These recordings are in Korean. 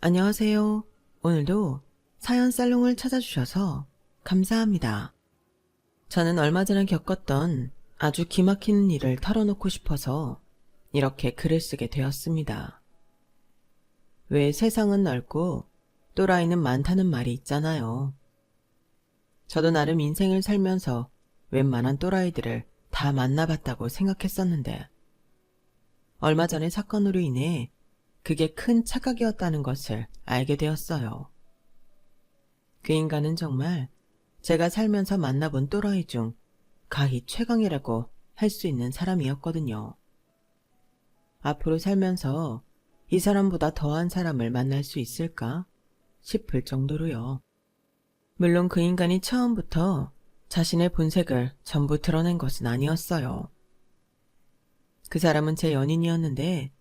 안녕하세요. 오늘도 사연 살롱을 찾아주셔서 감사합니다. 저는 얼마 전에 겪었던 아주 기막히는 일을 털어놓고 싶어서 이렇게 글을 쓰게 되었습니다. 왜 세상은 넓고 또라이는 많다는 말이 있잖아요. 저도 나름 인생을 살면서 웬만한 또라이들을 다 만나봤다고 생각했었는데 얼마 전에 사건으로 인해 그게 큰 착각이었다는 것을 알게 되었어요. 그 인간은 정말 제가 살면서 만나본 또라이 중 가히 최강이라고 할 수 있는 사람이었거든요. 앞으로 살면서 이 사람보다 더한 사람을 만날 수 있을까 싶을 정도로요. 물론 그 인간이 처음부터 자신의 본색을 전부 드러낸 것은 아니었어요. 그 사람은 제 연인이었는데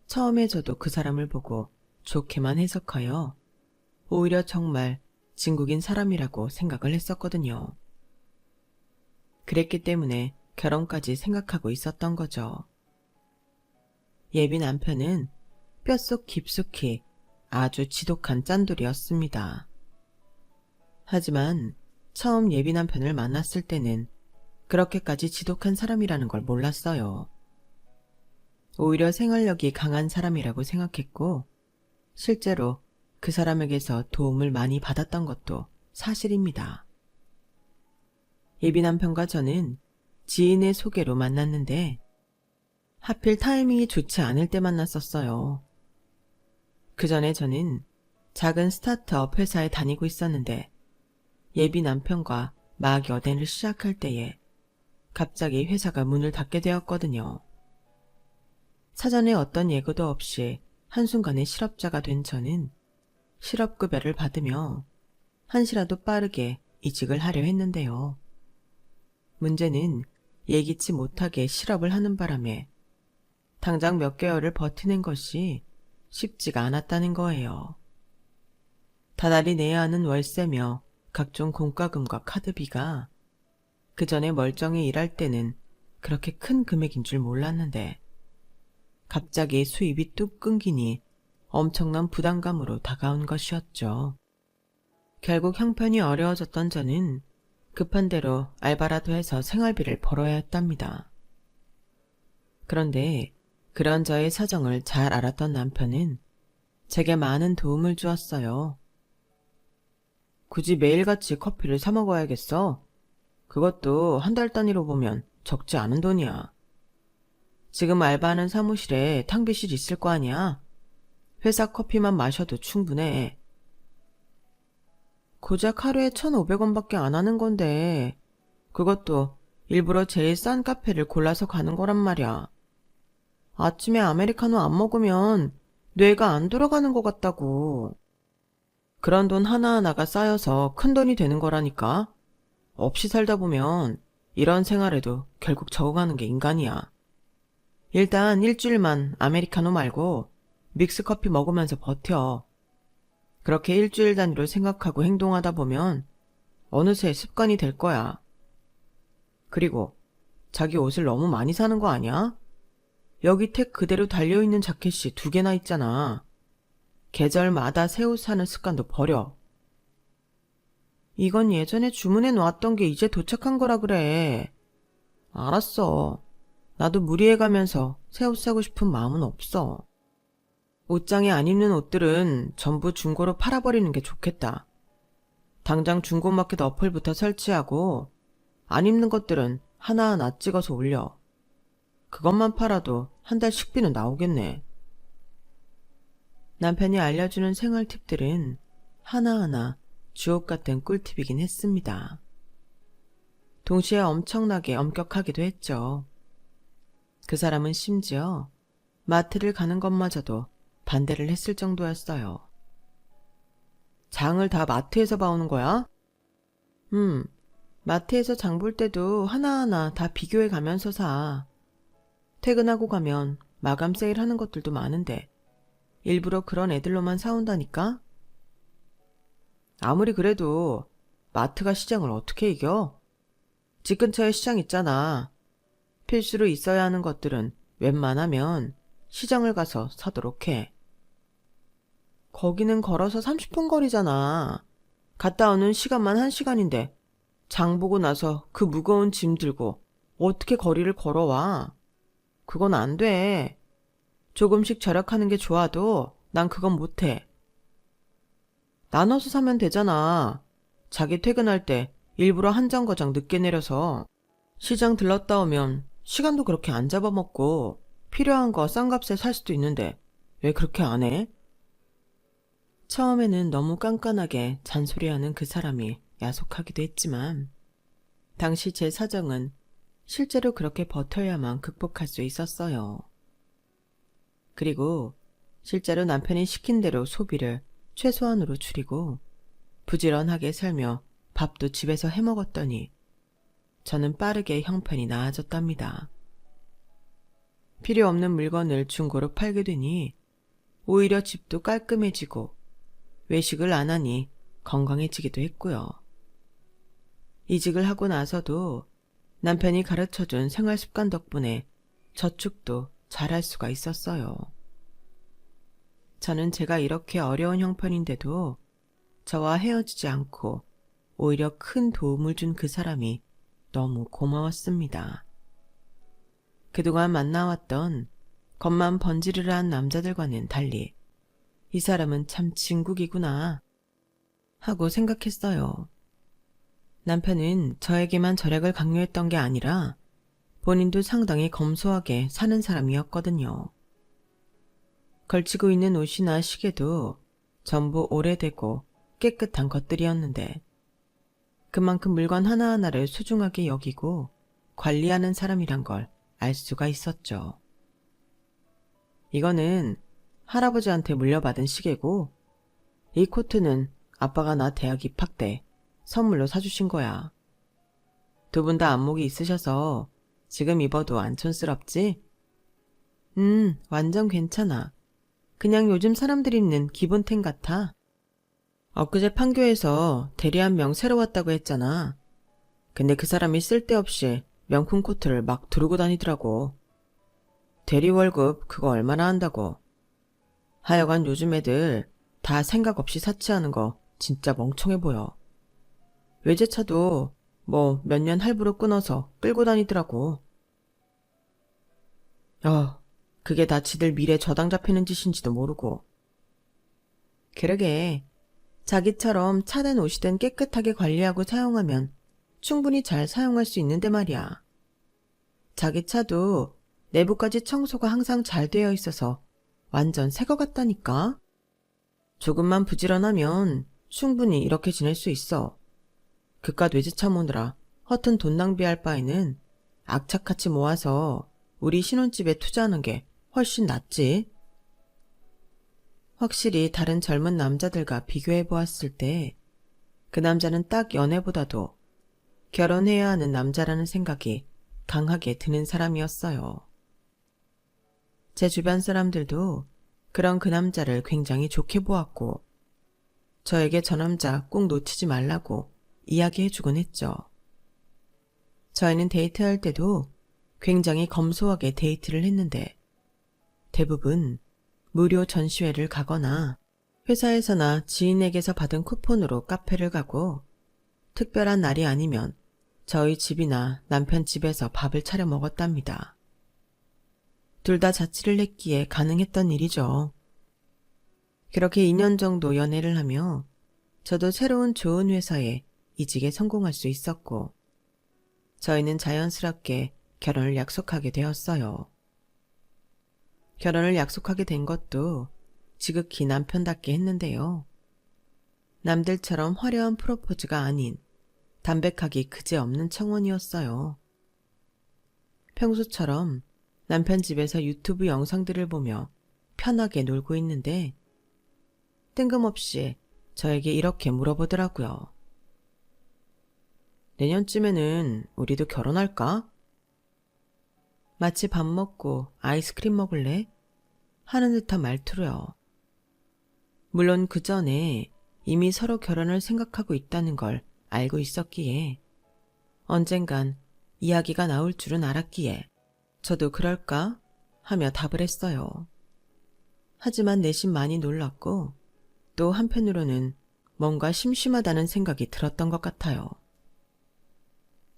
처음에 저도 그 사람을 보고 좋게만 해석하여 오히려 정말 진국인 사람이라고 생각을 했었거든요. 그랬기 때문에 결혼까지 생각하고 있었던 거죠. 예비 남편은 뼛속 깊숙이 아주 지독한 짠돌이었습니다. 하지만 처음 예비 남편을 만났을 때는 그렇게까지 지독한 사람이라는 걸 몰랐어요. 오히려 생활력이 강한 사람이라고 생각했고 실제로 그 사람에게서 도움을 많이 받았던 것도 사실입니다. 예비 남편과 저는 지인의 소개로 만났는데 하필 타이밍이 좋지 않을 때 만났었어요. 그 전에 저는 작은 스타트업 회사에 다니고 있었는데 예비 남편과 막 연애를 시작할 때에 갑자기 회사가 문을 닫게 되었거든요. 사전에 어떤 예고도 없이 한순간에 실업자가 된 저는 실업급여를 받으며 한시라도 빠르게 이직을 하려 했는데요. 문제는 예기치 못하게 실업을 하는 바람에 당장 몇 개월을 버티는 것이 쉽지가 않았다는 거예요. 다달이 내야 하는 월세며 각종 공과금과 카드비가 그 전에 멀쩡히 일할 때는 그렇게 큰 금액인 줄 몰랐는데 갑자기 수입이 뚝 끊기니 엄청난 부담감으로 다가온 것이었죠. 결국 형편이 어려워졌던 저는 급한 대로 알바라도 해서 생활비를 벌어야 했답니다. 그런데 그런 저의 사정을 잘 알았던 남편은 제게 많은 도움을 주었어요. 굳이 매일같이 커피를 사 먹어야겠어? 그것도 한 달 단위로 보면 적지 않은 돈이야. 지금 알바하는 사무실에 탕비실 있을 거 아니야? 회사 커피만 마셔도 충분해. 고작 하루에 1,500원밖에 안 하는 건데 그것도 일부러 제일 싼 카페를 골라서 가는 거란 말이야. 아침에 아메리카노 안 먹으면 뇌가 안 돌아가는 것 같다고. 그런 돈 하나하나가 쌓여서 큰 돈이 되는 거라니까. 없이 살다 보면 이런 생활에도 결국 적응하는 게 인간이야. 일단 일주일만 아메리카노 말고 믹스커피 먹으면서 버텨. 그렇게 일주일 단위로 생각하고 행동하다 보면 어느새 습관이 될 거야. 그리고 자기 옷을 너무 많이 사는 거 아니야? 여기 택 그대로 달려있는 자켓이 2개나 있잖아. 계절마다 새 옷 사는 습관도 버려. 이건 예전에 주문해 놓았던 게 이제 도착한 거라 그래. 알았어. 나도 무리해가면서 새 옷 사고 싶은 마음은 없어. 옷장에 안 입는 옷들은 전부 중고로 팔아버리는 게 좋겠다. 당장 중고마켓 어플부터 설치하고 안 입는 것들은 하나하나 찍어서 올려. 그것만 팔아도 한 달 식비는 나오겠네. 남편이 알려주는 생활 팁들은 하나하나 주옥 같은 꿀팁이긴 했습니다. 동시에 엄청나게 엄격하기도 했죠. 그 사람은 심지어 마트를 가는 것마저도 반대를 했을 정도였어요. 장을 다 마트에서 봐오는 거야? 마트에서 장 볼 때도 하나하나 다 비교해 가면서 사. 퇴근하고 가면 마감 세일하는 것들도 많은데 일부러 그런 애들로만 사온다니까? 아무리 그래도 마트가 시장을 어떻게 이겨? 집 근처에 시장 있잖아. 필수로 있어야 하는 것들은 웬만하면 시장을 가서 사도록 해. 거기는 걸어서 30분 거리잖아. 갔다 오는 시간만 1시간인데 장 보고 나서 그 무거운 짐 들고 어떻게 거리를 걸어와? 그건 안 돼. 조금씩 절약하는 게 좋아도 난 그건 못해. 나눠서 사면 되잖아. 자기 퇴근할 때 일부러 한 정거장 늦게 내려서 시장 들렀다 오면 시간도 그렇게 안 잡아먹고 필요한 거 싼 값에 살 수도 있는데 왜 그렇게 안 해? 처음에는 너무 깐깐하게 잔소리하는 그 사람이 야속하기도 했지만 당시 제 사정은 실제로 그렇게 버텨야만 극복할 수 있었어요. 그리고 실제로 남편이 시킨 대로 소비를 최소한으로 줄이고 부지런하게 살며 밥도 집에서 해먹었더니 저는 빠르게 형편이 나아졌답니다. 필요 없는 물건을 중고로 팔게 되니 오히려 집도 깔끔해지고 외식을 안 하니 건강해지기도 했고요. 이직을 하고 나서도 남편이 가르쳐준 생활습관 덕분에 저축도 잘할 수가 있었어요. 저는 제가 이렇게 어려운 형편인데도 저와 헤어지지 않고 오히려 큰 도움을 준 그 사람이 너무 고마웠습니다. 그동안 만나왔던 겉만 번지르르한 남자들과는 달리 이 사람은 참 진국이구나 하고 생각했어요. 남편은 저에게만 절약을 강요했던 게 아니라 본인도 상당히 검소하게 사는 사람이었거든요. 걸치고 있는 옷이나 시계도 전부 오래되고 깨끗한 것들이었는데 그만큼 물건 하나하나를 소중하게 여기고 관리하는 사람이란 걸 알 수가 있었죠. 이거는 할아버지한테 물려받은 시계고 이 코트는 아빠가 나 대학 입학 때 선물로 사주신 거야. 두 분 다 안목이 있으셔서 지금 입어도 안 촌스럽지? 완전 괜찮아. 그냥 요즘 사람들이 입는 기본템 같아. 엊그제 판교에서 대리 한 명 새로 왔다고 했잖아. 근데 그 사람이 쓸데없이 명품 코트를 막 두르고 다니더라고. 대리 월급 그거 얼마나 한다고. 하여간 요즘 애들 다 생각 없이 사치하는 거 진짜 멍청해 보여. 외제차도 뭐 몇 년 할부로 끊어서 끌고 다니더라고. 그게 다 지들 미래 저당 잡히는 짓인지도 모르고. 그러게. 자기처럼 차든 옷이든 깨끗하게 관리하고 사용하면 충분히 잘 사용할 수 있는데 말이야. 자기 차도 내부까지 청소가 항상 잘 되어 있어서 완전 새 거 같다니까? 조금만 부지런하면 충분히 이렇게 지낼 수 있어. 그깟 외제차 모느라 허튼 돈 낭비할 바에는 악착같이 모아서 우리 신혼집에 투자하는 게 훨씬 낫지. 확실히 다른 젊은 남자들과 비교해 보았을 때 그 남자는 딱 연애보다도 결혼해야 하는 남자라는 생각이 강하게 드는 사람이었어요. 제 주변 사람들도 그런 그 남자를 굉장히 좋게 보았고 저에게 저 남자 꼭 놓치지 말라고 이야기해주곤 했죠. 저희는 데이트할 때도 굉장히 검소하게 데이트를 했는데 대부분 무료 전시회를 가거나 회사에서나 지인에게서 받은 쿠폰으로 카페를 가고 특별한 날이 아니면 저희 집이나 남편 집에서 밥을 차려 먹었답니다. 둘 다 자취를 했기에 가능했던 일이죠. 그렇게 2년 정도 연애를 하며 저도 새로운 좋은 회사에 이직에 성공할 수 있었고 저희는 자연스럽게 결혼을 약속하게 되었어요. 결혼을 약속하게 된 것도 지극히 남편답게 했는데요. 남들처럼 화려한 프로포즈가 아닌 담백하기 그지없는 청혼이었어요. 평소처럼 남편 집에서 유튜브 영상들을 보며 편하게 놀고 있는데 뜬금없이 저에게 이렇게 물어보더라고요. 내년쯤에는 우리도 결혼할까? 마치 밥 먹고 아이스크림 먹을래? 하는 듯한 말투로요. 물론 그 전에 이미 서로 결혼을 생각하고 있다는 걸 알고 있었기에 언젠간 이야기가 나올 줄은 알았기에 저도 그럴까 하며 답을 했어요. 하지만 내심 많이 놀랐고 또 한편으로는 뭔가 심심하다는 생각이 들었던 것 같아요.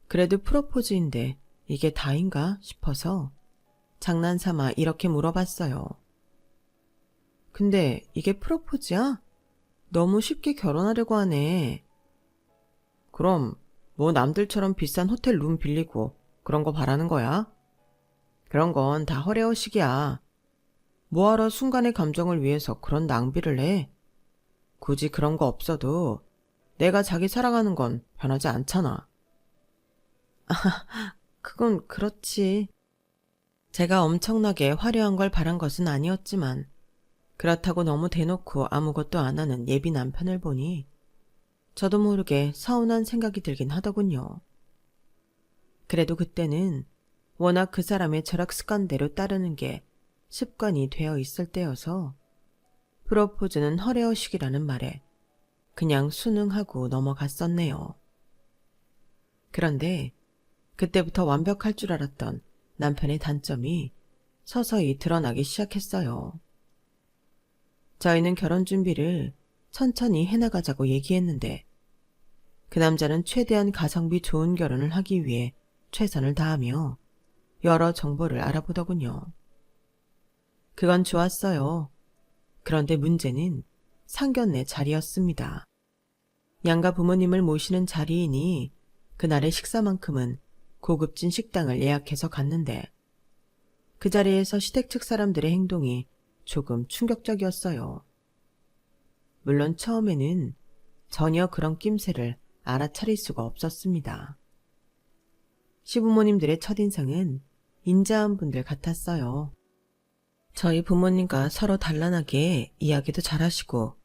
그래도 프로포즈인데 이게 다인가 싶어서 장난삼아 이렇게 물어봤어요. 근데 이게 프로포즈야? 너무 쉽게 결혼하려고 하네. 그럼 뭐 남들처럼 비싼 호텔 룸 빌리고 그런 거 바라는 거야? 그런 건 다 허례허식이야. 뭐하러 순간의 감정을 위해서 그런 낭비를 해? 굳이 그런 거 없어도 내가 자기 사랑하는 건 변하지 않잖아. 그건 그렇지. 제가 엄청나게 화려한 걸 바란 것은 아니었지만 그렇다고 너무 대놓고 아무것도 안 하는 예비 남편을 보니 저도 모르게 서운한 생각이 들긴 하더군요. 그래도 그때는 워낙 그 사람의 철학 습관대로 따르는 게 습관이 되어 있을 때여서 프로포즈는 허례허식이라는 말에 그냥 순응하고 넘어갔었네요. 그런데 그때부터 완벽할 줄 알았던 남편의 단점이 서서히 드러나기 시작했어요. 저희는 결혼 준비를 천천히 해나가자고 얘기했는데 그 남자는 최대한 가성비 좋은 결혼을 하기 위해 최선을 다하며 여러 정보를 알아보더군요. 그건 좋았어요. 그런데 문제는 상견례 자리였습니다. 양가 부모님을 모시는 자리이니 그날의 식사만큼은 고급진 식당을 예약해서 갔는데 그 자리에서 시댁 측 사람들의 행동이 조금 충격적이었어요. 물론 처음에는 전혀 그런 낌새를 알아차릴 수가 없었습니다. 시부모님들의 첫인상은 인자한 분들 같았어요. 저희 부모님과 서로 단란하게 이야기도 잘하시고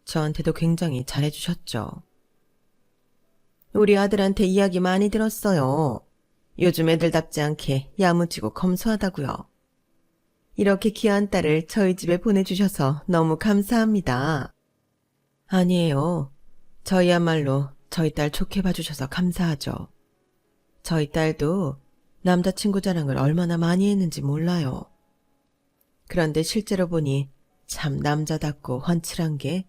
저한테도 굉장히 잘해주셨죠. 우리 아들한테 이야기 많이 들었어요. 요즘 애들답지 않게 야무지고 검소하다고요. 이렇게 귀한 딸을 저희 집에 보내주셔서 너무 감사합니다. 아니에요. 저희야말로 저희 딸 좋게 봐주셔서 감사하죠. 저희 딸도 남자친구 자랑을 얼마나 많이 했는지 몰라요. 그런데 실제로 보니 참 남자답고 훤칠한 게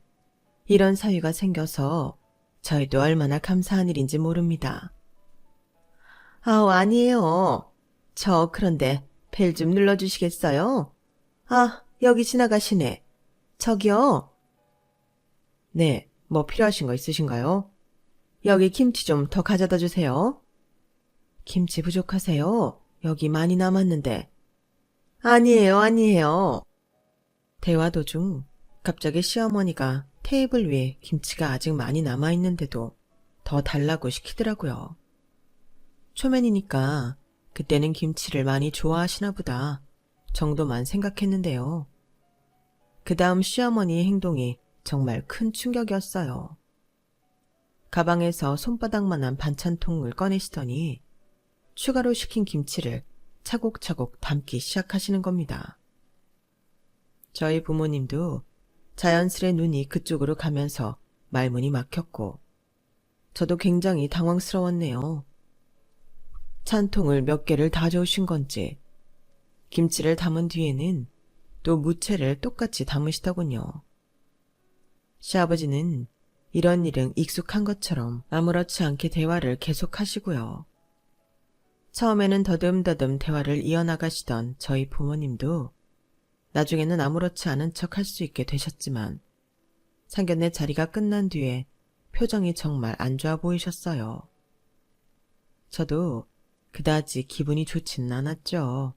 이런 사위가 생겨서 저희도 얼마나 감사한 일인지 모릅니다. 아우, 아니에요. 저 그런데 벨 좀 눌러주시겠어요? 아, 여기 지나가시네. 저기요. 네, 뭐 필요하신 거 있으신가요? 여기 김치 좀 더 가져다 주세요. 김치 부족하세요? 여기 많이 남았는데. 아니에요, 아니에요. 대화 도중 갑자기 시어머니가 테이블 위에 김치가 아직 많이 남아있는데도 더 달라고 시키더라고요. 초면이니까 그때는 김치를 많이 좋아하시나 보다 정도만 생각했는데요. 그 다음 시어머니의 행동이 정말 큰 충격이었어요. 가방에서 손바닥만한 반찬통을 꺼내시더니 추가로 시킨 김치를 차곡차곡 담기 시작하시는 겁니다. 저희 부모님도 자연스레 눈이 그쪽으로 가면서 말문이 막혔고 저도 굉장히 당황스러웠네요. 찬통을 몇 개를 다져오신 건지 김치를 담은 뒤에는 또 무채를 똑같이 담으시더군요. 시아버지는 이런 일은 익숙한 것처럼 아무렇지 않게 대화를 계속하시고요. 처음에는 더듬더듬 대화를 이어나가시던 저희 부모님도 나중에는 아무렇지 않은 척 할 수 있게 되셨지만 상견례 자리가 끝난 뒤에 표정이 정말 안 좋아 보이셨어요. 저도 그다지 기분이 좋지는 않았죠.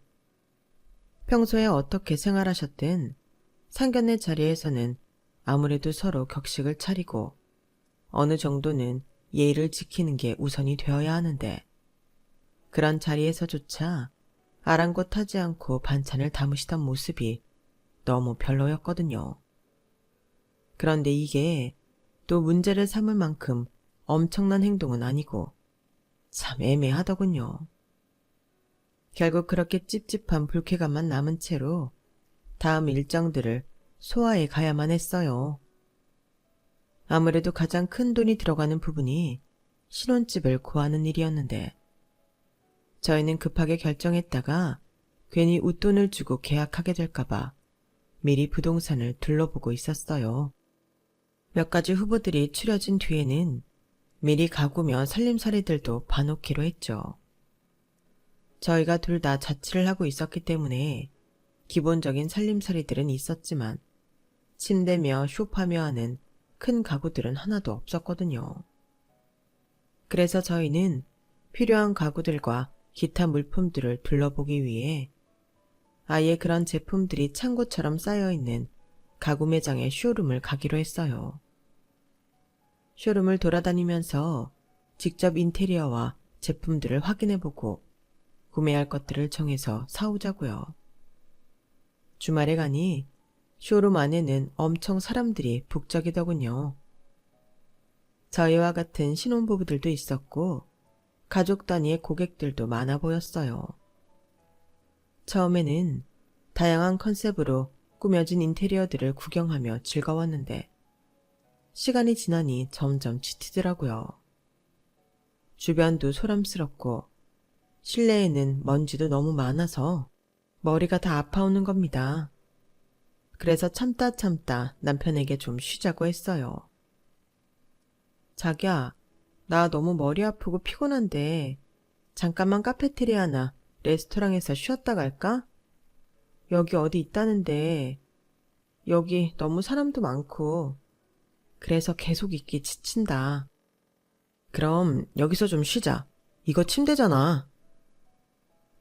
평소에 어떻게 생활하셨든 상견례 자리에서는 아무래도 서로 격식을 차리고 어느 정도는 예의를 지키는 게 우선이 되어야 하는데 그런 자리에서조차 아랑곳하지 않고 반찬을 담으시던 모습이 너무 별로였거든요. 그런데 이게 또 문제를 삼을 만큼 엄청난 행동은 아니고 참 애매하더군요. 결국 그렇게 찝찝한 불쾌감만 남은 채로 다음 일정들을 소화해 가야만 했어요. 아무래도 가장 큰 돈이 들어가는 부분이 신혼집을 구하는 일이었는데 저희는 급하게 결정했다가 괜히 웃돈을 주고 계약하게 될까봐 미리 부동산을 둘러보고 있었어요. 몇 가지 후보들이 추려진 뒤에는 미리 가구며 살림살이들도 봐놓기로 했죠. 저희가 둘 다 자취를 하고 있었기 때문에 기본적인 살림살이들은 있었지만 침대며 소파며 하는 큰 가구들은 하나도 없었거든요. 그래서 저희는 필요한 가구들과 기타 물품들을 둘러보기 위해 아예 그런 제품들이 창고처럼 쌓여있는 가구 매장의 쇼룸을 가기로 했어요. 쇼룸을 돌아다니면서 직접 인테리어와 제품들을 확인해보고 구매할 것들을 정해서 사오자고요. 주말에 가니 쇼룸 안에는 엄청 사람들이 북적이더군요. 저희와 같은 신혼부부들도 있었고 가족 단위의 고객들도 많아 보였어요. 처음에는 다양한 컨셉으로 꾸며진 인테리어들을 구경하며 즐거웠는데 시간이 지나니 점점 지치더라고요. 주변도 소람스럽고 실내에는 먼지도 너무 많아서 머리가 다 아파오는 겁니다. 그래서 참다 남편에게 좀 쉬자고 했어요. 자기야, 나 너무 머리 아프고 피곤한데 잠깐만 카페테리아나 레스토랑에서 쉬었다 갈까? 여기 어디 있다는데 여기 너무 사람도 많고 그래서 계속 있기 지친다. 그럼 여기서 좀 쉬자. 이거 침대잖아.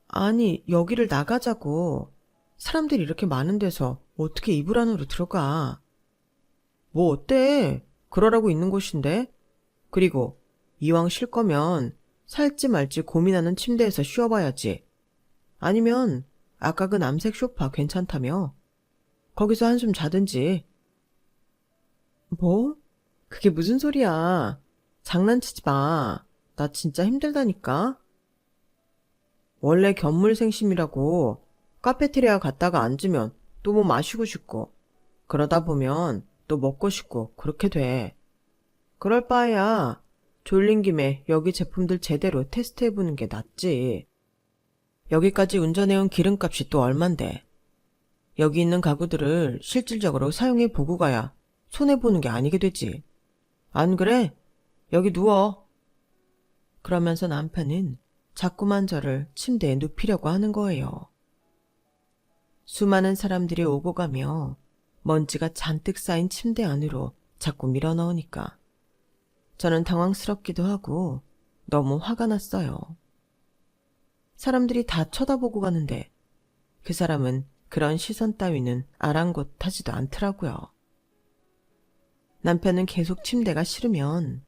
아니, 여기를 나가자고. 사람들이 이렇게 많은 데서 어떻게 이불 안으로 들어가. 뭐 어때? 그러라고 있는 곳인데. 그리고 이왕 쉴 거면 살지 말지 고민하는 침대에서 쉬어봐야지. 아니면 아까 그 남색 소파 괜찮다며. 거기서 한숨 자든지. 뭐? 그게 무슨 소리야. 장난치지 마. 나 진짜 힘들다니까. 원래 견물생심이라고. 카페테리아 갔다가 앉으면 또 뭐 마시고 싶고 그러다 보면 또 먹고 싶고 그렇게 돼. 그럴 바에야 졸린 김에 여기 제품들 제대로 테스트해보는 게 낫지. 여기까지 운전해온 기름값이 또 얼만데. 여기 있는 가구들을 실질적으로 사용해보고 가야 손해보는 게 아니게 되지. 안 그래? 여기 누워. 그러면서 남편은 자꾸만 저를 침대에 눕히려고 하는 거예요. 수많은 사람들이 오고 가며 먼지가 잔뜩 쌓인 침대 안으로 자꾸 밀어넣으니까 저는 당황스럽기도 하고 너무 화가 났어요. 사람들이 다 쳐다보고 가는데 그 사람은 그런 시선 따위는 아랑곳하지도 않더라고요. 남편은 계속 침대가 싫으면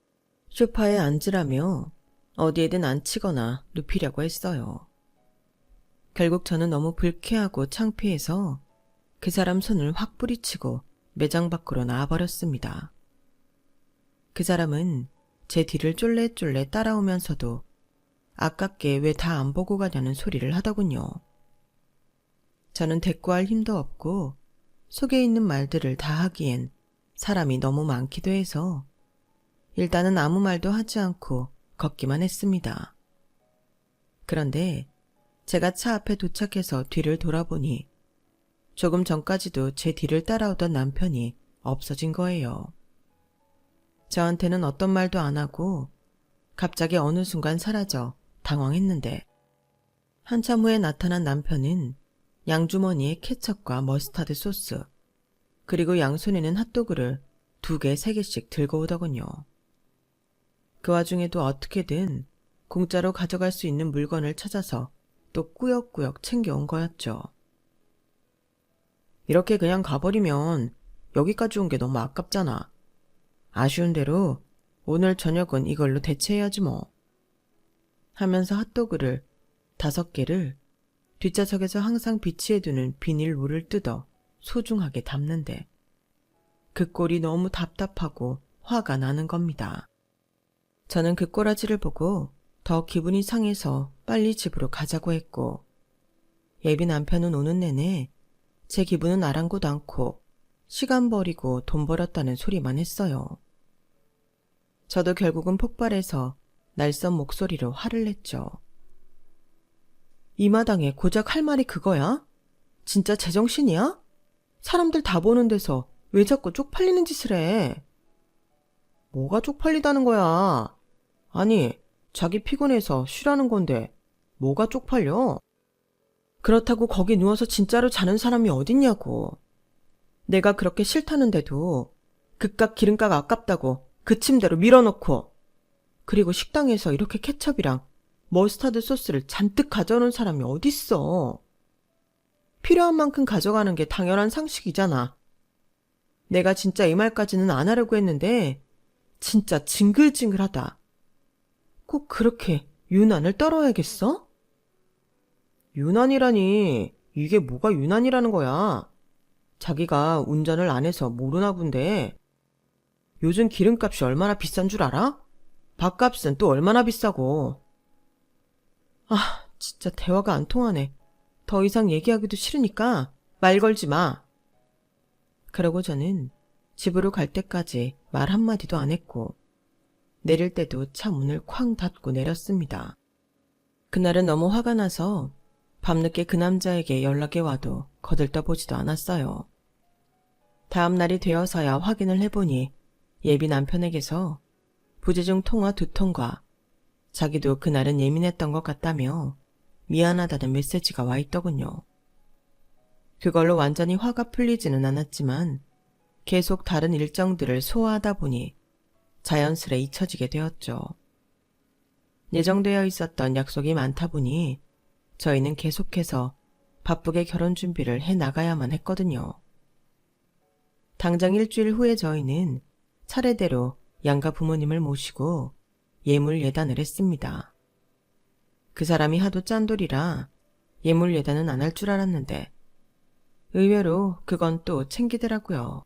소파에 앉으라며 어디에든 앉히거나 눕히려고 했어요. 결국 저는 너무 불쾌하고 창피해서 그 사람 손을 확 뿌리치고 매장 밖으로 나와버렸습니다. 그 사람은 제 뒤를 쫄래쫄래 따라오면서도 아깝게 왜 다 안 보고 가냐는 소리를 하더군요. 저는 대꾸할 힘도 없고 속에 있는 말들을 다 하기엔 사람이 너무 많기도 해서 일단은 아무 말도 하지 않고 걷기만 했습니다. 그런데 제가 차 앞에 도착해서 뒤를 돌아보니 조금 전까지도 제 뒤를 따라오던 남편이 없어진 거예요. 저한테는 어떤 말도 안 하고 갑자기 어느 순간 사라져 당황했는데 한참 후에 나타난 남편은 양주머니에 케첩과 머스타드 소스 그리고 양손에는 핫도그를 2개, 3개씩 들고 오더군요. 그 와중에도 어떻게든 공짜로 가져갈 수 있는 물건을 찾아서 또 꾸역꾸역 챙겨온 거였죠. 이렇게 그냥 가버리면 여기까지 온 게 너무 아깝잖아. 아쉬운 대로 오늘 저녁은 이걸로 대체해야지 뭐. 하면서 핫도그를 5개를 뒷좌석에서 항상 비치해두는 비닐롤을 뜯어 소중하게 담는데 그 꼴이 너무 답답하고 화가 나는 겁니다. 저는 그 꼬라지를 보고 더 기분이 상해서 빨리 집으로 가자고 했고 예비 남편은 오는 내내 제 기분은 아랑곳 않고 시간 버리고 돈 벌었다는 소리만 했어요. 저도 결국은 폭발해서 날선 목소리로 화를 냈죠. 이 마당에 고작 할 말이 그거야? 진짜 제정신이야? 사람들 다 보는 데서 왜 자꾸 쪽팔리는 짓을 해? 뭐가 쪽팔리다는 거야? 아니, 자기 피곤해서 쉬라는 건데 뭐가 쪽팔려? 그렇다고 거기 누워서 진짜로 자는 사람이 어딨냐고. 내가 그렇게 싫다는데도 그깟 기름값 아깝다고 그 침대로 밀어넣고, 그리고 식당에서 이렇게 케첩이랑 머스타드 소스를 잔뜩 가져오는 사람이 어딨어. 필요한 만큼 가져가는 게 당연한 상식이잖아. 내가 진짜 이 말까지는 안 하려고 했는데 진짜 징글징글하다. 꼭 그렇게 유난을 떨어야겠어? 유난이라니, 이게 뭐가 유난이라는 거야. 자기가 운전을 안 해서 모르나 본데, 요즘 기름값이 얼마나 비싼 줄 알아? 밥값은 또 얼마나 비싸고. 아, 진짜 대화가 안 통하네. 더 이상 얘기하기도 싫으니까 말 걸지 마. 그러고 저는 집으로 갈 때까지 말 한마디도 안 했고, 내릴 때도 차 문을 쾅 닫고 내렸습니다. 그날은 너무 화가 나서 밤늦게 그 남자에게 연락이 와도 거들떠보지도 않았어요. 다음 날이 되어서야 확인을 해보니 예비 남편에게서 부재중 통화 2통과 자기도 그날은 예민했던 것 같다며 미안하다는 메시지가 와 있더군요. 그걸로 완전히 화가 풀리지는 않았지만 계속 다른 일정들을 소화하다 보니 자연스레 잊혀지게 되었죠. 예정되어 있었던 약속이 많다 보니 저희는 계속해서 바쁘게 결혼 준비를 해나가야만 했거든요. 당장 일주일 후에 저희는 차례대로 양가 부모님을 모시고 예물 예단을 했습니다. 그 사람이 하도 짠돌이라 예물 예단은 안 할 줄 알았는데 의외로 그건 또 챙기더라고요.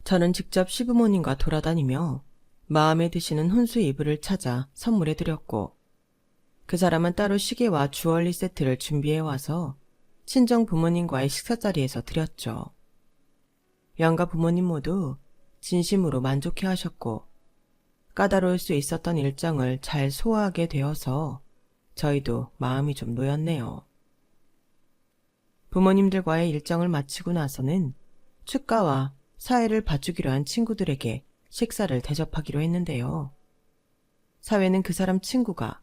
저는 직접 시부모님과 돌아다니며 마음에 드시는 혼수 이불을 찾아 선물해드렸고, 그 사람은 따로 시계와 주얼리 세트를 준비해와서 친정 부모님과의 식사 자리에서 드렸죠. 양가 부모님 모두 진심으로 만족해하셨고, 까다로울 수 있었던 일정을 잘 소화하게 되어서 저희도 마음이 좀 놓였네요. 부모님들과의 일정을 마치고 나서는 축가와 사회를 봐주기로 한 친구들에게 식사를 대접하기로 했는데요. 사회는 그 사람 친구가,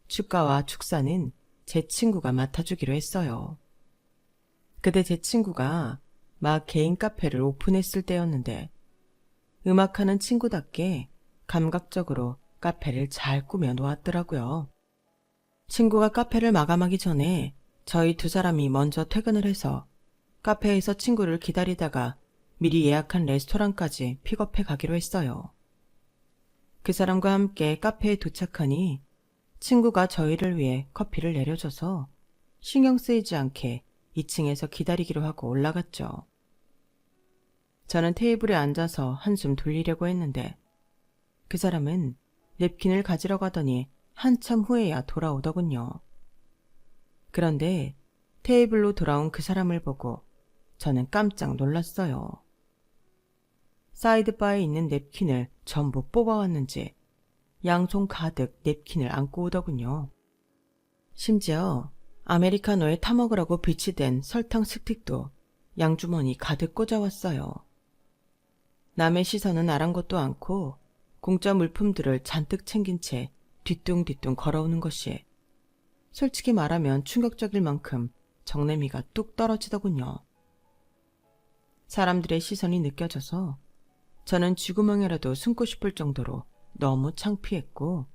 축가와 축사는 제 친구가 맡아주기로 했어요. 그때 제 친구가 막 개인 카페를 오픈했을 때였는데 음악하는 친구답게 감각적으로 카페를 잘 꾸며 놓았더라고요. 친구가 카페를 마감하기 전에 저희 2사람이 먼저 퇴근을 해서 카페에서 친구를 기다리다가 미리 예약한 레스토랑까지 픽업해 가기로 했어요. 그 사람과 함께 카페에 도착하니 친구가 저희를 위해 커피를 내려줘서 신경 쓰이지 않게 2층에서 기다리기로 하고 올라갔죠. 저는 테이블에 앉아서 한숨 돌리려고 했는데 그 사람은 냅킨을 가지러 가더니 한참 후에야 돌아오더군요. 그런데 테이블로 돌아온 그 사람을 보고 저는 깜짝 놀랐어요. 사이드바에 있는 냅킨을 전부 뽑아왔는지 양손 가득 냅킨을 안고 오더군요. 심지어 아메리카노에 타먹으라고 비치된 설탕 스틱도 양주머니 가득 꽂아왔어요. 남의 시선은 아랑곳도 않고 공짜 물품들을 잔뜩 챙긴 채 뒤뚱뒤뚱 걸어오는 것이 솔직히 말하면 충격적일 만큼 정내미가 뚝 떨어지더군요. 사람들의 시선이 느껴져서 저는 쥐구멍이라도 숨고 싶을 정도로 너무 창피했고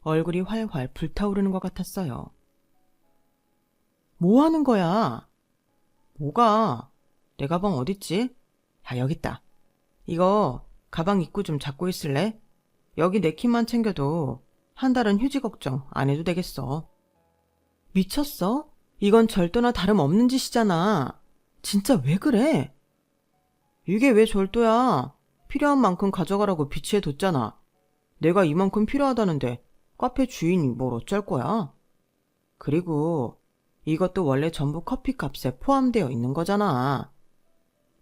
얼굴이 활활 불타오르는 것 같았어요. 뭐 하는 거야? 뭐가? 내 가방 어딨지? 아, 여기 있다. 이거 가방 입구 좀 잡고 있을래? 여기 냅킨만 챙겨도 한 달은 휴지 걱정 안 해도 되겠어. 미쳤어? 이건 절도나 다름없는 짓이잖아. 진짜 왜 그래? 이게 왜 절도야? 필요한 만큼 가져가라고 비치해 뒀잖아. 내가 이만큼 필요하다는데 카페 주인이 뭘 어쩔 거야? 그리고 이것도 원래 전부 커피값에 포함되어 있는 거잖아.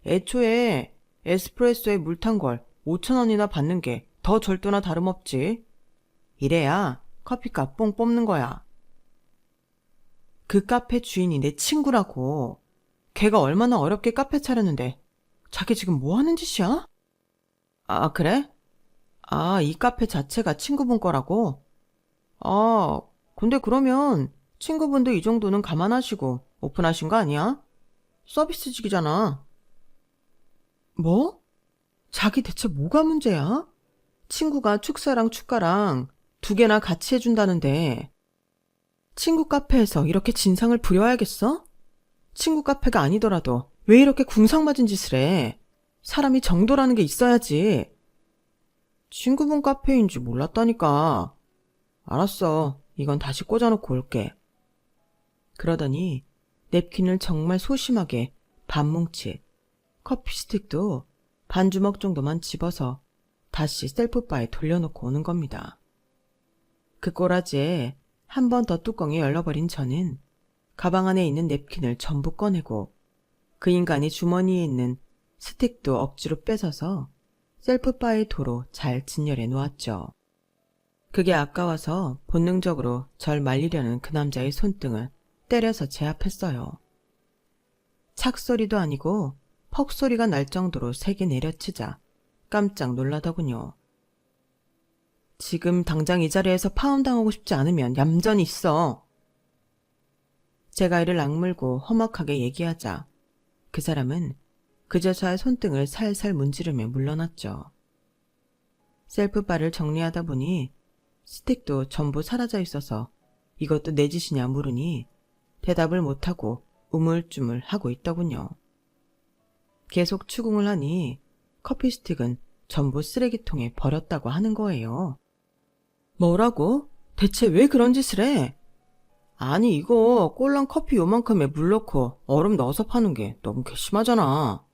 애초에 에스프레소에 물 탄 걸 5,000원이나 받는 게 더 절도나 다름없지. 이래야 커피값 뽕 뽑는 거야. 그 카페 주인이 내 친구라고. 걔가 얼마나 어렵게 카페 차렸는데 자기 지금 뭐 하는 짓이야? 아, 그래? 아, 이 카페 자체가 친구분 거라고? 아, 근데 그러면 친구분도 이 정도는 감안하시고 오픈하신 거 아니야? 서비스직이잖아. 뭐? 자기 대체 뭐가 문제야? 친구가 축사랑 축가랑 두 개나 같이 해준다는데 친구 카페에서 이렇게 진상을 부려야겠어? 친구 카페가 아니더라도 왜 이렇게 궁상맞은 짓을 해? 사람이 정도라는 게 있어야지. 친구분 카페인지 몰랐다니까. 알았어. 이건 다시 꽂아놓고 올게. 그러더니 냅킨을 정말 소심하게 반뭉치, 커피 스틱도 반 주먹 정도만 집어서 다시 셀프바에 돌려놓고 오는 겁니다. 그 꼬라지에 한 번 더 뚜껑이 열려버린 저는 가방 안에 있는 냅킨을 전부 꺼내고 그 인간이 주머니에 있는 스틱도 억지로 뺏어서 셀프바의 도로 잘 진열해 놓았죠. 그게 아까워서 본능적으로 절 말리려는 그 남자의 손등을 때려서 제압했어요. 착소리도 아니고 퍽소리가 날 정도로 세게 내려치자 깜짝 놀라더군요. 지금 당장 이 자리에서 파혼당하고 싶지 않으면 얌전히 있어. 제가 이를 악물고 험악하게 얘기하자 그 사람은 그저 저의 손등을 살살 문지르며 물러났죠. 셀프바를 정리하다 보니 스틱도 전부 사라져 있어서 이것도 내 짓이냐 물으니 대답을 못하고 우물쭈물 하고 있더군요. 계속 추궁을 하니 커피 스틱은 전부 쓰레기통에 버렸다고 하는 거예요. 뭐라고? 대체 왜 그런 짓을 해? 아니 이거 꼴랑 커피 요만큼에 물 넣고 얼음 넣어서 파는 게 너무 괘씸하잖아.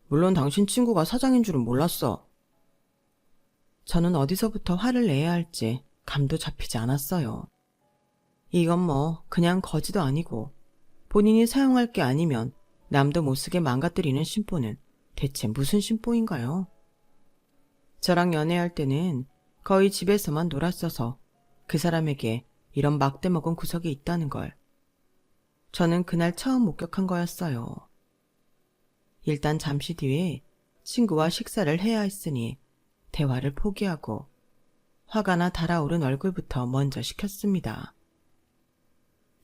물론 당신 친구가 사장인 줄은 몰랐어. 저는 어디서부터 화를 내야 할지 감도 잡히지 않았어요. 이건 뭐 그냥 거지도 아니고 본인이 사용할 게 아니면 남도 못 쓰게 망가뜨리는 심보는 대체 무슨 심보인가요? 저랑 연애할 때는 거의 집에서만 놀았어서 그 사람에게 이런 막대 먹은 구석이 있다는 걸 저는 그날 처음 목격한 거였어요. 일단 잠시 뒤에 친구와 식사를 해야 했으니 대화를 포기하고 화가 나 달아오른 얼굴부터 먼저 시켰습니다.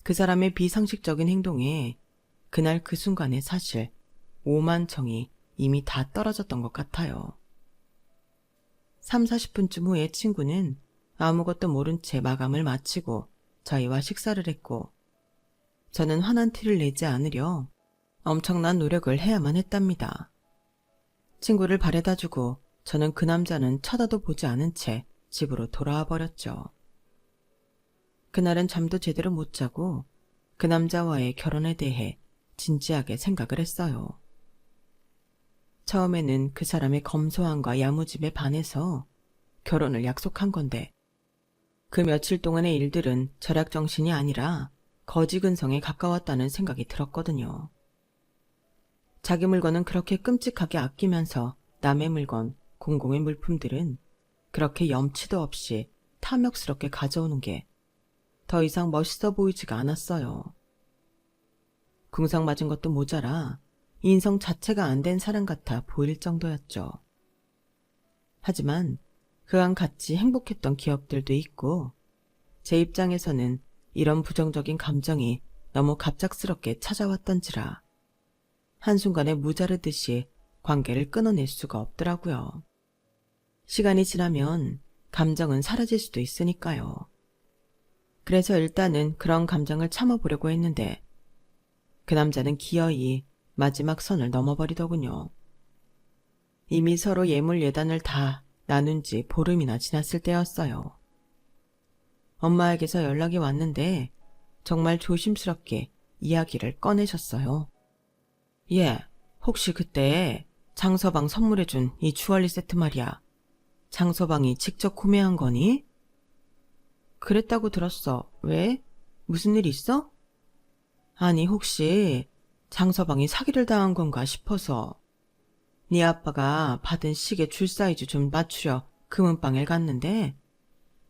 그 사람의 비상식적인 행동에 그날 그 순간에 사실 오만 정이 이미 다 떨어졌던 것 같아요. 3, 40분쯤 후에 친구는 아무것도 모른 채 마감을 마치고 저희와 식사를 했고 저는 화난 티를 내지 않으려 엄청난 노력을 해야만 했답니다. 친구를 바래다주고 저는 그 남자는 쳐다도 보지 않은 채 집으로 돌아와 버렸죠. 그날은 잠도 제대로 못 자고 그 남자와의 결혼에 대해 진지하게 생각을 했어요. 처음에는 그 사람의 검소함과 야무짐에 반해서 결혼을 약속한 건데 그 며칠 동안의 일들은 절약정신이 아니라 거지근성에 가까웠다는 생각이 들었거든요. 자기 물건은 그렇게 끔찍하게 아끼면서 남의 물건, 공공의 물품들은 그렇게 염치도 없이 탐욕스럽게 가져오는 게 더 이상 멋있어 보이지가 않았어요. 궁상 맞은 것도 모자라 인성 자체가 안 된 사람 같아 보일 정도였죠. 하지만 그간 같이 행복했던 기억들도 있고 제 입장에서는 이런 부정적인 감정이 너무 갑작스럽게 찾아왔던지라 한순간에 무자르듯이 관계를 끊어낼 수가 없더라고요. 시간이 지나면 감정은 사라질 수도 있으니까요. 그래서 일단은 그런 감정을 참아보려고 했는데 그 남자는 기어이 마지막 선을 넘어버리더군요. 이미 서로 예물 예단을 다 나눈 지 보름이나 지났을 때였어요. 엄마에게서 연락이 왔는데 정말 조심스럽게 이야기를 꺼내셨어요. 예, 혹시 그때 장서방 선물해준 이 주얼리 세트 말이야. 장서방이 직접 구매한 거니? 그랬다고 들었어. 왜? 무슨 일 있어? 아니 혹시 장서방이 사기를 당한 건가 싶어서. 네 아빠가 받은 시계 줄 사이즈 좀 맞추려 금은방에 갔는데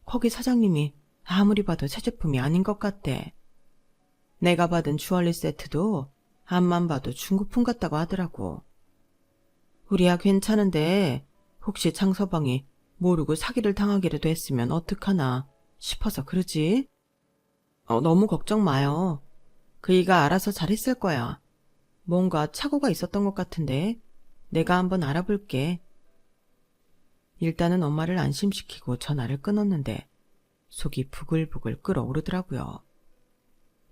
거기 사장님이 아무리 봐도 새 제품이 아닌 것 같대. 내가 받은 주얼리 세트도 앞만 봐도 중고품 같다고 하더라고. 우리야 괜찮은데 혹시 장서방이 모르고 사기를 당하기라도 했으면 어떡하나 싶어서 그러지. 너무 걱정 마요. 그이가 알아서 잘했을 거야. 뭔가 착오가 있었던 것 같은데 내가 한번 알아볼게. 일단은 엄마를 안심시키고 전화를 끊었는데 속이 부글부글 끓어오르더라고요.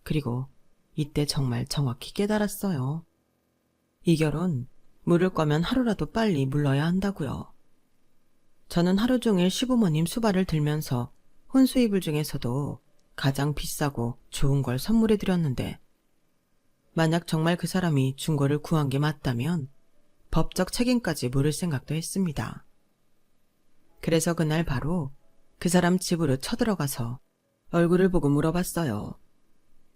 그리고 이때 정말 정확히 깨달았어요. 이 결혼 물을 거면 하루라도 빨리 물러야 한다고요. 저는 하루 종일 시부모님 수발을 들면서 혼수이불 중에서도 가장 비싸고 좋은 걸 선물해 드렸는데 만약 정말 그 사람이 중고를 구한 게 맞다면 법적 책임까지 물을 생각도 했습니다. 그래서 그날 바로 그 사람 집으로 쳐들어가서 얼굴을 보고 물어봤어요.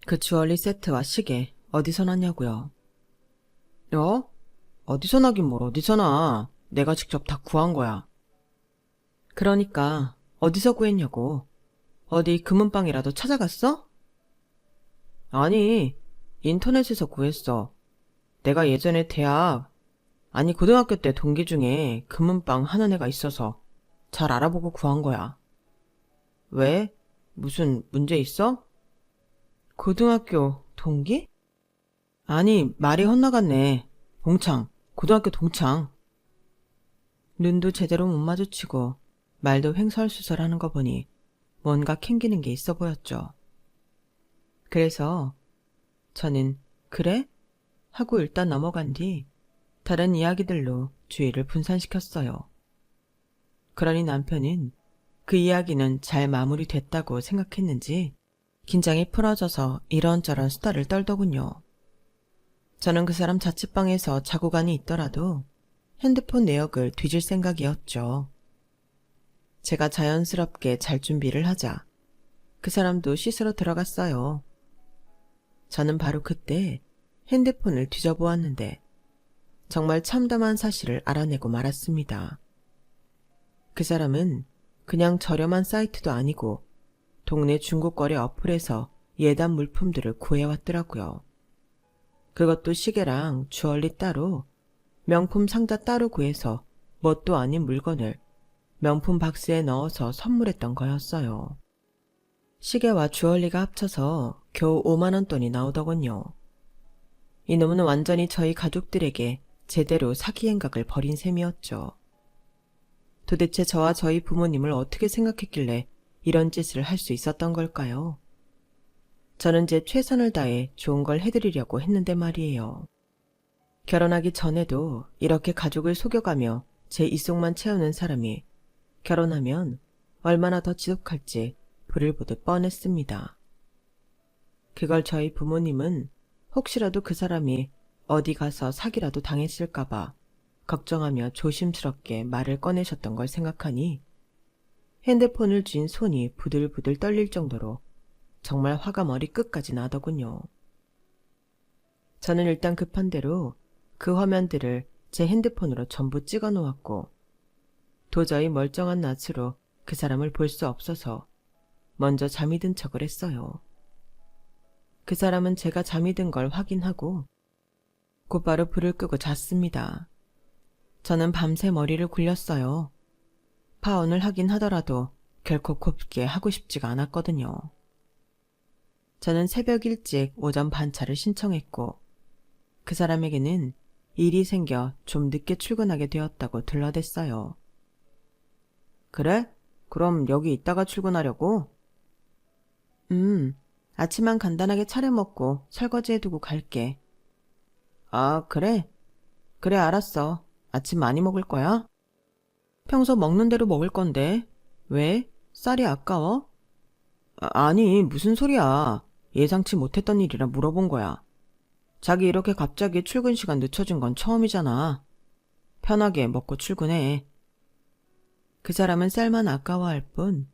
그 주얼리 세트와 시계 어디서 났냐고요. 어디서 나긴 뭘 어디서 나. 내가 직접 다 구한 거야. 그러니까 어디서 구했냐고. 어디 금은방이라도 찾아갔어? 아니, 인터넷에서 구했어. 내가 예전에 고등학교 때 동기 중에 금은방 하는 애가 있어서 잘 알아보고 구한 거야. 왜? 무슨 문제 있어? 고등학교 동기? 아니, 말이 헛나갔네. 동창, 고등학교 동창. 눈도 제대로 못 마주치고 말도 횡설수설하는 거 보니 뭔가 캥기는 게 있어 보였죠. 그래서 저는 그래? 하고 일단 넘어간 뒤 다른 이야기들로 주의를 분산시켰어요. 그러니 남편은 그 이야기는 잘 마무리됐다고 생각했는지 긴장이 풀어져서 이런저런 수다를 떨더군요. 저는 그 사람 자취방에서 자고간이 있더라도 핸드폰 내역을 뒤질 생각이었죠. 제가 자연스럽게 잘 준비를 하자 그 사람도 씻으러 들어갔어요. 저는 바로 그때 핸드폰을 뒤져보았는데 정말 참담한 사실을 알아내고 말았습니다. 그 사람은 그냥 저렴한 사이트도 아니고 동네 중고거래 어플에서 예단 물품들을 구해왔더라고요. 그것도 시계랑 주얼리 따로, 명품 상자 따로 구해서 뭣도 아닌 물건을 명품 박스에 넣어서 선물했던 거였어요. 시계와 주얼리가 합쳐서 겨우 5만 원 돈이 나오더군요. 이놈은 완전히 저희 가족들에게 제대로 사기 행각을 벌인 셈이었죠. 도대체 저와 저희 부모님을 어떻게 생각했길래 이런 짓을 할 수 있었던 걸까요? 저는 제 최선을 다해 좋은 걸 해드리려고 했는데 말이에요. 결혼하기 전에도 이렇게 가족을 속여가며 제 이속만 채우는 사람이 결혼하면 얼마나 더 지독할지 불을 보듯 뻔했습니다. 그걸 저희 부모님은 혹시라도 그 사람이 어디 가서 사기라도 당했을까봐 걱정하며 조심스럽게 말을 꺼내셨던 걸 생각하니 핸드폰을 쥔 손이 부들부들 떨릴 정도로 정말 화가 머리끝까지 나더군요. 저는 일단 급한 대로 그 화면들을 제 핸드폰으로 전부 찍어 놓았고 도저히 멀쩡한 낯으로 그 사람을 볼 수 없어서 먼저 잠이 든 척을 했어요. 그 사람은 제가 잠이 든 걸 확인하고 곧바로 불을 끄고 잤습니다. 저는 밤새 머리를 굴렸어요. 파혼을 하긴 하더라도 결코 곱게 하고 싶지가 않았거든요. 저는 새벽 일찍 오전 반차를 신청했고 그 사람에게는 일이 생겨 좀 늦게 출근하게 되었다고 들러댔어요. 그래? 그럼 여기 있다가 출근하려고? 아침만 간단하게 차려 먹고 설거지 해두고 갈게. 아, 그래? 그래, 알았어. 아침 많이 먹을 거야? 평소 먹는 대로 먹을 건데. 왜? 쌀이 아까워? 아니, 무슨 소리야. 예상치 못했던 일이라 물어본 거야. 자기 이렇게 갑자기 출근 시간 늦춰진 건 처음이잖아. 편하게 먹고 출근해. 그 사람은 쌀만 아까워할 뿐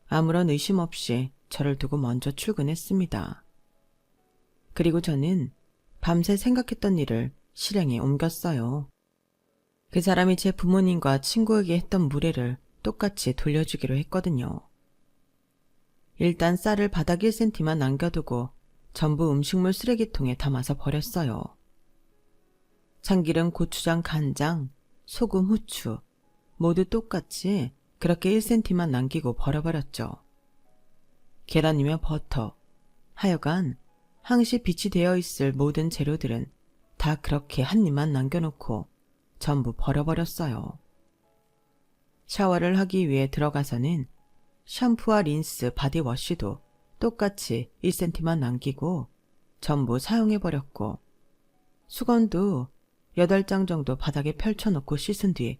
아무런 의심 없이 저를 두고 먼저 출근했습니다. 그리고 저는 밤새 생각했던 일을 실행에 옮겼어요. 그 사람이 제 부모님과 친구에게 했던 무례를 똑같이 돌려주기로 했거든요. 일단 쌀을 바닥 1cm만 남겨두고 전부 음식물 쓰레기통에 담아서 버렸어요. 참기름, 고추장, 간장, 소금, 후추 모두 똑같이 그렇게 1cm만 남기고 버려버렸죠. 계란이며 버터, 하여간 항시 빛이 되어 있을 모든 재료들은 다 그렇게 한 입만 남겨놓고 전부 버려버렸어요. 샤워를 하기 위해 들어가서는 샴푸와 린스, 바디워시도 똑같이 1cm만 남기고 전부 사용해버렸고, 수건도 8장 정도 바닥에 펼쳐놓고 씻은 뒤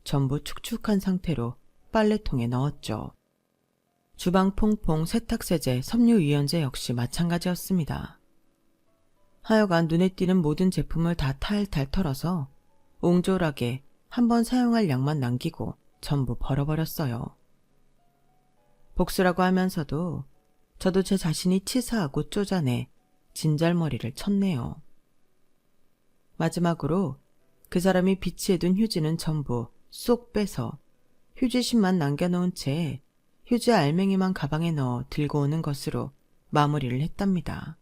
전부 축축한 상태로 빨래통에 넣었죠. 주방 퐁퐁, 세탁세제, 섬유유연제 역시 마찬가지였습니다. 하여간 눈에 띄는 모든 제품을 다 탈탈 털어서 옹졸하게 한번 사용할 양만 남기고 전부 버려버렸어요. 복수라고 하면서도 저도 제 자신이 치사하고 쪼잔해 진잘머리를 쳤네요. 마지막으로 그 사람이 비치해둔 휴지는 전부 쏙 빼서 휴지심만 남겨놓은 채 휴지 알맹이만 가방에 넣어 들고 오는 것으로 마무리를 했답니다.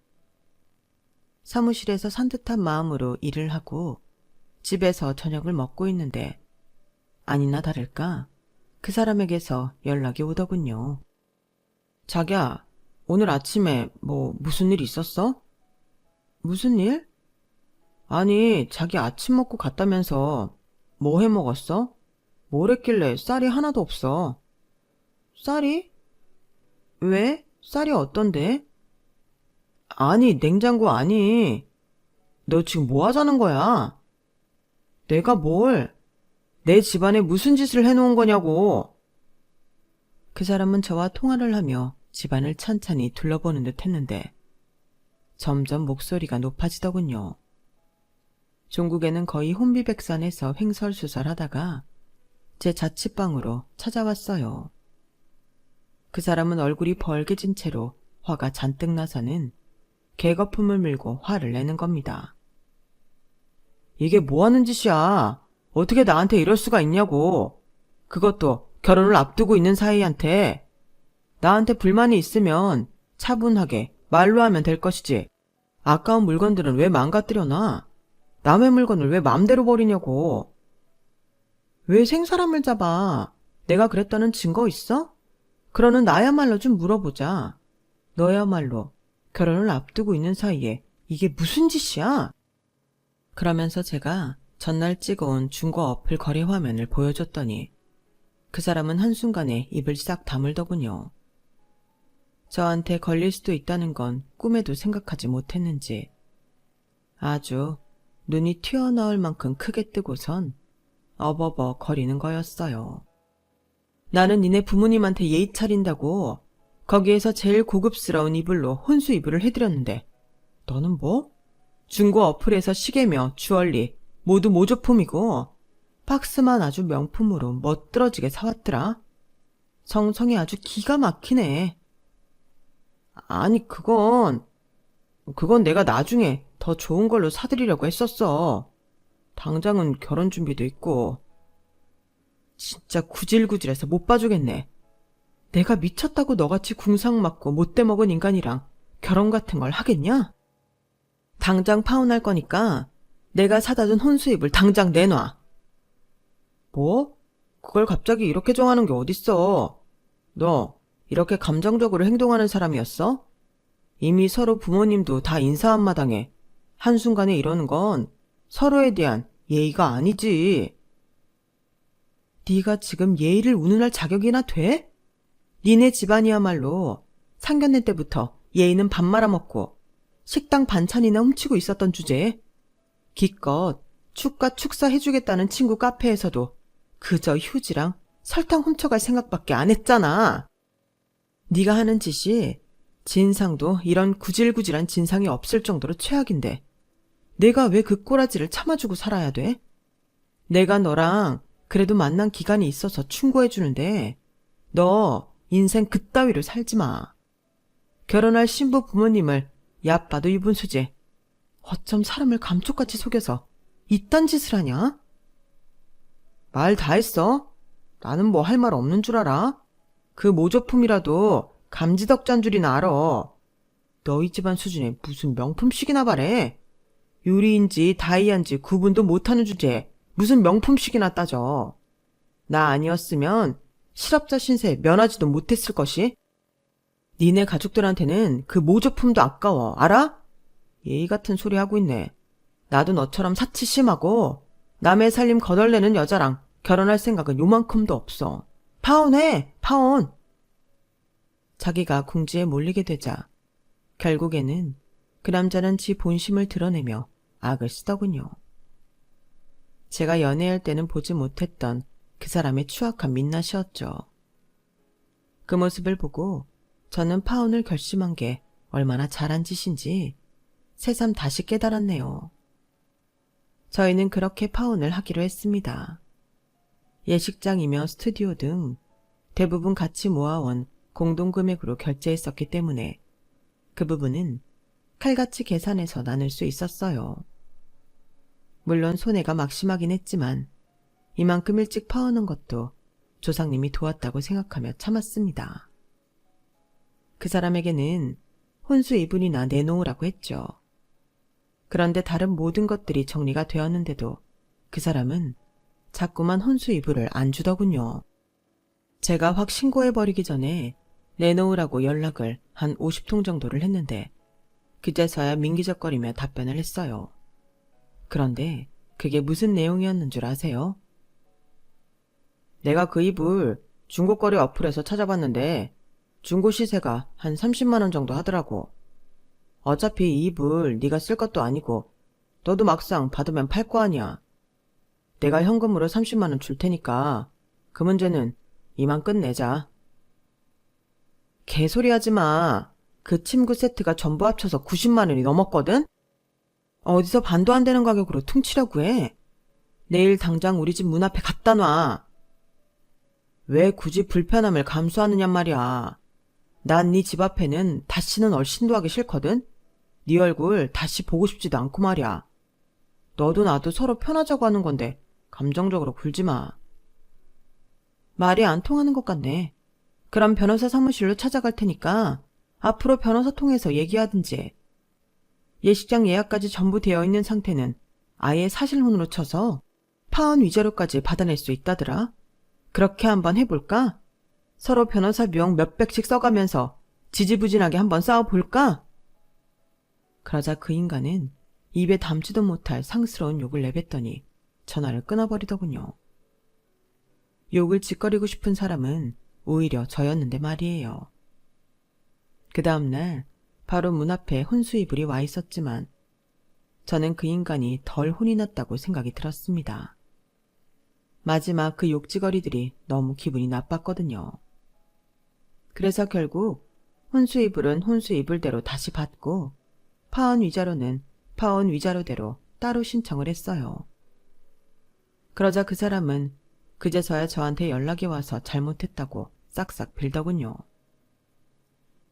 사무실에서 산뜻한 마음으로 일을 하고 집에서 저녁을 먹고 있는데 아니나 다를까 그 사람에게서 연락이 오더군요. 자기야, 오늘 아침에 무슨 일 있었어? 무슨 일? 아니, 자기 아침 먹고 갔다면서 뭐 해 먹었어? 뭘 했길래 쌀이 하나도 없어? 쌀이? 왜? 쌀이 어떤데? 아니, 냉장고 아니. 너 지금 뭐 하자는 거야? 내가 뭘? 내 집안에 무슨 짓을 해놓은 거냐고. 그 사람은 저와 통화를 하며 집안을 찬찬히 둘러보는 듯 했는데 점점 목소리가 높아지더군요. 종국에는 거의 혼비백산해서 횡설수설하다가 제 자취방으로 찾아왔어요. 그 사람은 얼굴이 벌개진 채로 화가 잔뜩 나서는 개거품을 물고 화를 내는 겁니다. 이게 뭐하는 짓이야? 어떻게 나한테 이럴 수가 있냐고. 그것도 결혼을 앞두고 있는 사이한테. 나한테 불만이 있으면 차분하게 말로 하면 될 것이지. 아까운 물건들은 왜 망가뜨려놔? 남의 물건을 왜 맘대로 버리냐고. 왜 생사람을 잡아? 내가 그랬다는 증거 있어? 그러는 나야말로 좀 물어보자. 너야말로 결혼을 앞두고 있는 사이에 이게 무슨 짓이야? 그러면서 제가 전날 찍어온 중고 어플 거래 화면을 보여줬더니 그 사람은 한순간에 입을 싹 다물더군요. 저한테 걸릴 수도 있다는 건 꿈에도 생각하지 못했는지 아주 눈이 튀어나올 만큼 크게 뜨고선 어버버 거리는 거였어요. 나는 니네 부모님한테 예의 차린다고 거기에서 제일 고급스러운 이불로 혼수 이불을 해드렸는데 너는 뭐? 중고 어플에서 시계며 주얼리 모두 모조품이고 박스만 아주 명품으로 멋들어지게 사왔더라. 성성이 아주 기가 막히네. 아니 그건 내가 나중에 더 좋은 걸로 사드리려고 했었어. 당장은 결혼 준비도 있고. 진짜 구질구질해서 못 봐주겠네. 내가 미쳤다고 너같이 궁상 맞고 못돼 먹은 인간이랑 결혼 같은 걸 하겠냐? 당장 파혼할 거니까 내가 사다 준 혼수입을 당장 내놔. 뭐? 그걸 갑자기 이렇게 정하는 게 어딨어. 너 이렇게 감정적으로 행동하는 사람이었어? 이미 서로 부모님도 다 인사 한마당에 한순간에 이러는 건 서로에 대한 예의가 아니지. 네가 지금 예의를 운운할 자격이나 돼? 니네 집안이야말로 상견례 때부터 예의는 밥 말아먹고 식당 반찬이나 훔치고 있었던 주제에 기껏 축가 축사 해주겠다는 친구 카페에서도 그저 휴지랑 설탕 훔쳐갈 생각밖에 안 했잖아. 네가 하는 짓이 진상도 이런 구질구질한 진상이 없을 정도로 최악인데 내가 왜 그 꼬라지를 참아주고 살아야 돼? 내가 너랑 그래도 만난 기간이 있어서 충고해주는데 너 인생 그따위로 살지 마. 결혼할 신부 부모님을 얕봐도 이분 수지. 어쩜 사람을 감쪽같이 속여서 이딴 짓을 하냐? 말 다 했어? 나는 뭐 할 말 없는 줄 알아? 그 모조품이라도 감지덕자인 줄이나 알아. 너희 집안 수준에 무슨 명품식이나 바래. 유리인지 다이아인지 구분도 못하는 주제에 무슨 명품식이나 따져. 나 아니었으면 실업자 신세 면하지도 못했을 것이? 니네 가족들한테는 그 모조품도 아까워, 알아? 예의 같은 소리 하고 있네. 나도 너처럼 사치 심하고 남의 살림 거덜내는 여자랑 결혼할 생각은 요만큼도 없어. 파혼해, 파혼! 자기가 궁지에 몰리게 되자 결국에는 그 남자는 지 본심을 드러내며 악을 쓰더군요. 제가 연애할 때는 보지 못했던 그 사람의 추악한 민낯이었죠. 그 모습을 보고 저는 파혼을 결심한 게 얼마나 잘한 짓인지 새삼 다시 깨달았네요. 저희는 그렇게 파혼을 하기로 했습니다. 예식장이며 스튜디오 등 대부분 같이 모아온 공동금액으로 결제했었기 때문에 그 부분은 칼같이 계산해서 나눌 수 있었어요. 물론 손해가 막심하긴 했지만 이만큼 일찍 파혼한 것도 조상님이 도왔다고 생각하며 참았습니다. 그 사람에게는 혼수 이불이나 내놓으라고 했죠. 그런데 다른 모든 것들이 정리가 되었는데도 그 사람은 자꾸만 혼수 이불을 안 주더군요. 제가 확 신고해버리기 전에 내놓으라고 연락을 한 50통 정도를 했는데 그제서야 민기적거리며 답변을 했어요. 그런데 그게 무슨 내용이었는 줄 아세요? 내가 그 이불 중고거래 어플에서 찾아봤는데 중고 시세가 한 30만 원 정도 하더라고. 어차피 이 이불 네가 쓸 것도 아니고 너도 막상 받으면 팔 거 아니야. 내가 현금으로 30만 원 줄 테니까 그 문제는 이만 끝내자. 개소리 하지 마. 그 침구 세트가 전부 합쳐서 90만 원이 넘었거든? 어디서 반도 안 되는 가격으로 퉁치려고 해. 내일 당장 우리 집 문 앞에 갖다 놔. 왜 굳이 불편함을 감수하느냔 말이야. 난 네 집 앞에는 다시는 얼씬도 하기 싫거든? 네 얼굴 다시 보고 싶지도 않고 말이야. 너도 나도 서로 편하자고 하는 건데 감정적으로 굴지 마. 말이 안 통하는 것 같네. 그럼 변호사 사무실로 찾아갈 테니까 앞으로 변호사 통해서 얘기하든지. 예식장 예약까지 전부 되어 있는 상태는 아예 사실혼으로 쳐서 파혼 위자료까지 받아낼 수 있다더라. 그렇게 한번 해볼까? 서로 변호사 비용 몇백씩 써가면서 지지부진하게 한번 싸워볼까? 그러자 그 인간은 입에 담지도 못할 상스러운 욕을 내뱉더니 전화를 끊어버리더군요. 욕을 짓거리고 싶은 사람은 오히려 저였는데 말이에요. 그 다음날 바로 문 앞에 혼수 이불이 와 있었지만 저는 그 인간이 덜 혼이 났다고 생각이 들었습니다. 마지막 그 욕지거리들이 너무 기분이 나빴거든요. 그래서 결국 혼수 이불은 혼수 이불대로 다시 받고 파혼 위자료는 파혼 위자료대로 따로 신청을 했어요. 그러자 그 사람은 그제서야 저한테 연락이 와서 잘못했다고 싹싹 빌더군요.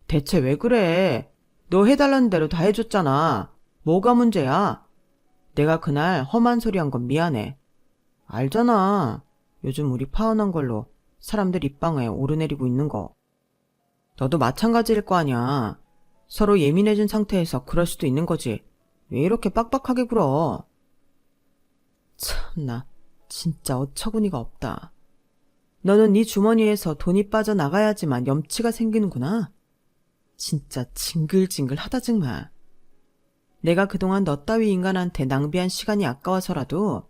대체 왜 그래? 너 해달라는 대로 다 해줬잖아. 뭐가 문제야? 내가 그날 험한 소리 한 건 미안해. 알잖아. 요즘 우리 파혼한 걸로 사람들 입방에 오르내리고 있는 거. 너도 마찬가지일 거 아니야. 서로 예민해진 상태에서 그럴 수도 있는 거지. 왜 이렇게 빡빡하게 굴어? 참나, 진짜 어처구니가 없다. 너는 네 주머니에서 돈이 빠져나가야지만 염치가 생기는구나. 진짜 징글징글하다 정말. 내가 그동안 너 따위 인간한테 낭비한 시간이 아까워서라도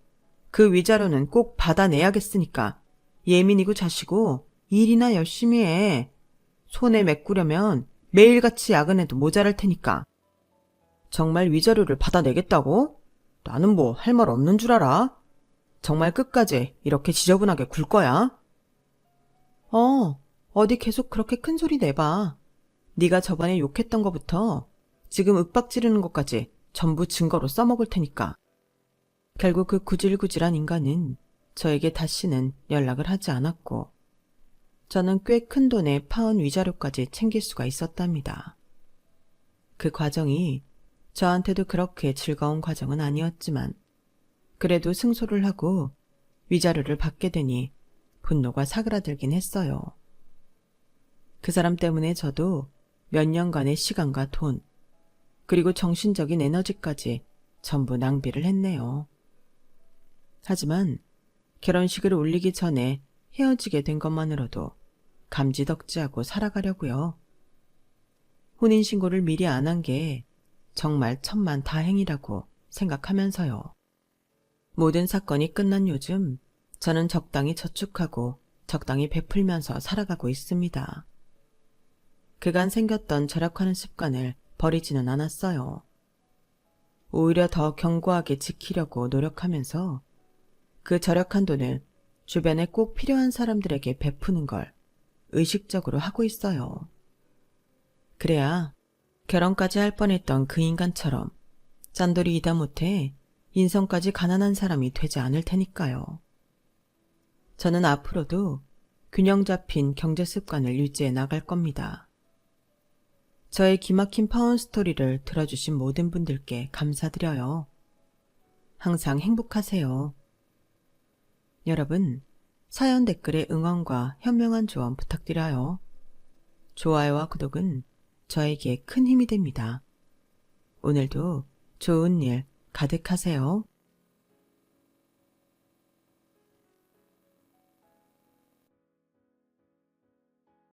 그 위자료는 꼭 받아내야겠으니까 예민이고 자시고 일이나 열심히 해. 손에 메꾸려면 매일같이 야근해도 모자랄 테니까. 정말 위자료를 받아내겠다고? 나는 뭐 할 말 없는 줄 알아? 정말 끝까지 이렇게 지저분하게 굴 거야? 어디 계속 그렇게 큰 소리 내봐. 네가 저번에 욕했던 거부터 지금 윽박 지르는 것까지 전부 증거로 써먹을 테니까. 결국 그 구질구질한 인간은 저에게 다시는 연락을 하지 않았고 저는 꽤 큰 돈의 파혼 위자료까지 챙길 수가 있었답니다. 그 과정이 저한테도 그렇게 즐거운 과정은 아니었지만 그래도 승소를 하고 위자료를 받게 되니 분노가 사그라들긴 했어요. 그 사람 때문에 저도 몇 년간의 시간과 돈, 그리고 정신적인 에너지까지 전부 낭비를 했네요. 하지만 결혼식을 올리기 전에 헤어지게 된 것만으로도 감지덕지하고 살아가려고요. 혼인신고를 미리 안 한 게 정말 천만다행이라고 생각하면서요. 모든 사건이 끝난 요즘 저는 적당히 저축하고 적당히 베풀면서 살아가고 있습니다. 그간 생겼던 절약하는 습관을 버리지는 않았어요. 오히려 더 견고하게 지키려고 노력하면서 그 절약한 돈을 주변에 꼭 필요한 사람들에게 베푸는 걸 의식적으로 하고 있어요. 그래야 결혼까지 할 뻔했던 그 인간처럼 짠돌이이다 못해 인성까지 가난한 사람이 되지 않을 테니까요. 저는 앞으로도 균형 잡힌 경제 습관을 유지해 나갈 겁니다. 저의 기막힌 파운 스토리를 들어주신 모든 분들께 감사드려요. 항상 행복하세요. 여러분, 사연 댓글에 응원과 현명한 조언 부탁드려요. 좋아요와 구독은 저에게 큰 힘이 됩니다. 오늘도 좋은 일 가득하세요.